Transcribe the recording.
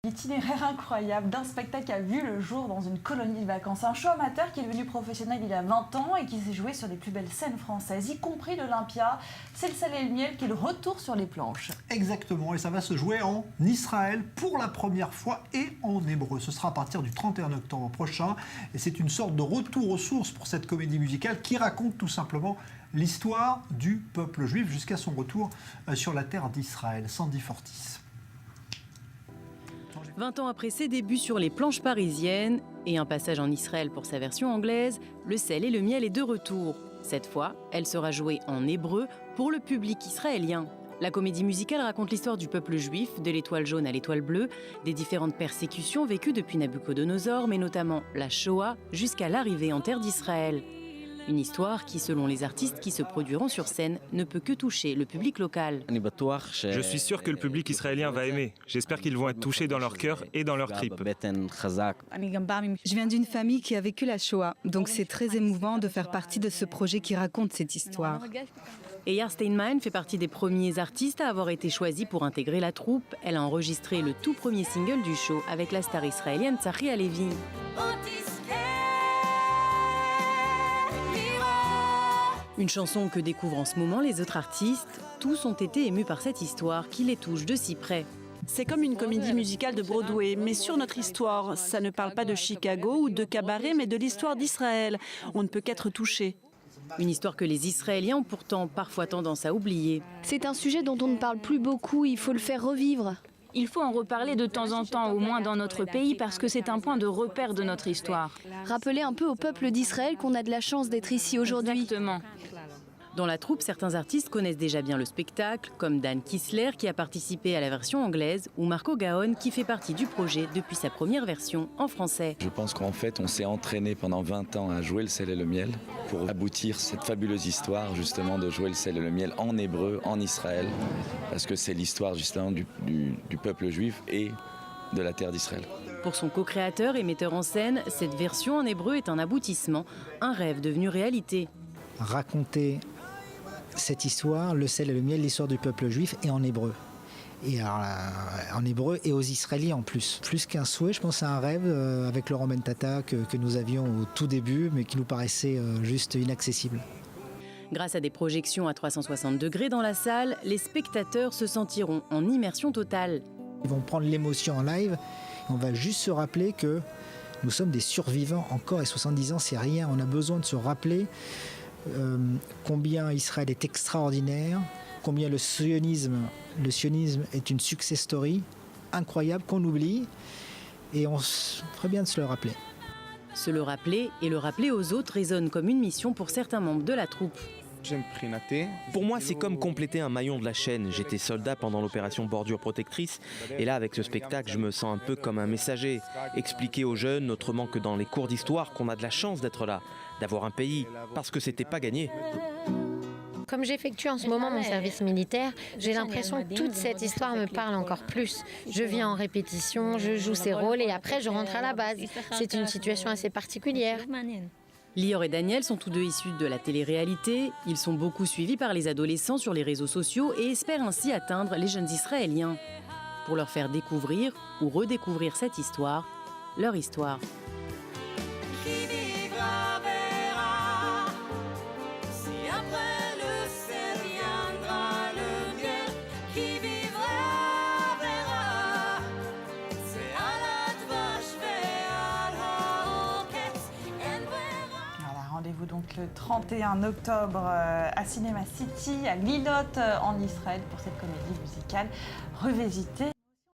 L'itinéraire incroyable d'un spectacle qui a vu le jour dans une colonie de vacances. Un show amateur qui est devenu professionnel il y a 20 ans et qui s'est joué sur les plus belles scènes françaises, y compris l'Olympia. C'est le sel et le miel qui est le retour sur les planches. Exactement, et ça va se jouer en Israël pour la première fois et en hébreu. Ce sera à partir du 31 octobre prochain et c'est une sorte de retour aux sources pour cette comédie musicale qui raconte tout simplement l'histoire du peuple juif jusqu'à son retour sur la terre d'Israël. Sandy Fortis. 20 ans après ses débuts sur les planches parisiennes et un passage en Israël pour sa version anglaise, Le sel et le miel est de retour. Cette fois, elle sera jouée en hébreu pour le public israélien. La comédie musicale raconte l'histoire du peuple juif, de l'étoile jaune à l'étoile bleue, des différentes persécutions vécues depuis Nabuchodonosor, mais notamment la Shoah, jusqu'à l'arrivée en terre d'Israël. Une histoire qui, selon les artistes qui se produiront sur scène, ne peut que toucher le public local. Je suis sûr que le public israélien va aimer. J'espère qu'ils vont être touchés dans leur cœur et dans leur tripes. Je viens d'une famille qui a vécu la Shoah, donc c'est très émouvant de faire partie de ce projet qui raconte cette histoire. Et Yair Steinman fait partie des premiers artistes à avoir été choisis pour intégrer la troupe. Elle a enregistré le tout premier single du show avec la star israélienne Tzachi Halevi. Une chanson que découvrent en ce moment les autres artistes. Tous ont été émus par cette histoire qui les touche de si près. C'est comme une comédie musicale de Broadway, mais sur notre histoire. Ça ne parle pas de Chicago ou de cabaret, mais de l'histoire d'Israël. On ne peut qu'être touché. Une histoire que les Israéliens ont pourtant parfois tendance à oublier. C'est un sujet dont on ne parle plus beaucoup, il faut le faire revivre. Il faut en reparler de temps en temps, au moins dans notre pays, parce que c'est un point de repère de notre histoire. Rappeler un peu au peuple d'Israël qu'on a de la chance d'être ici aujourd'hui. Exactement. Dans la troupe, certains artistes connaissent déjà bien le spectacle, comme Dan Kissler qui a participé à la version anglaise, ou Marco Gaon qui fait partie du projet depuis sa première version en français. Je pense qu'en fait, on s'est entraîné pendant 20 ans à jouer le sel et le miel pour aboutir cette fabuleuse histoire justement de jouer le sel et le miel en hébreu, en Israël, parce que c'est l'histoire justement du peuple juif et de la terre d'Israël. Pour son co-créateur et metteur en scène, cette version en hébreu est un aboutissement, un rêve devenu réalité. Raconter cette histoire, le sel et le miel, l'histoire du peuple juif, et en hébreu. Et alors, en hébreu et aux Israéliens en plus. Plus qu'un souhait, je pense à un rêve avec Laurent Mentata que nous avions au tout début, mais qui nous paraissait juste inaccessible. Grâce à des projections à 360 degrés dans la salle, les spectateurs se sentiront en immersion totale. Ils vont prendre l'émotion en live, et on va juste se rappeler que nous sommes des survivants encore, et 70 ans, c'est rien. On a besoin de se rappeler combien Israël est extraordinaire, combien le sionisme est une success story incroyable qu'on oublie, et on ferait bien de se le rappeler. Se le rappeler et le rappeler aux autres résonne comme une mission pour certains membres de la troupe. Pour moi, c'est comme compléter un maillon de la chaîne. J'étais soldat pendant l'opération Bordure Protectrice et là, avec ce spectacle, je me sens un peu comme un messager. Expliquer aux jeunes, autrement que dans les cours d'histoire, qu'on a de la chance d'être là, d'avoir un pays, parce que c'était pas gagné. Comme j'effectue en ce moment mon service militaire, j'ai l'impression que toute cette histoire me parle encore plus. Je viens en répétition, je joue ces rôles et après je rentre à la base. C'est une situation assez particulière. Lior et Daniel sont tous deux issus de la télé-réalité. Ils sont beaucoup suivis par les adolescents sur les réseaux sociaux et espèrent ainsi atteindre les jeunes Israéliens pour leur faire découvrir ou redécouvrir cette histoire, leur histoire. Rendez-vous donc le 31 octobre à Cinema City, à Lilot en Israël pour cette comédie musicale revisitée.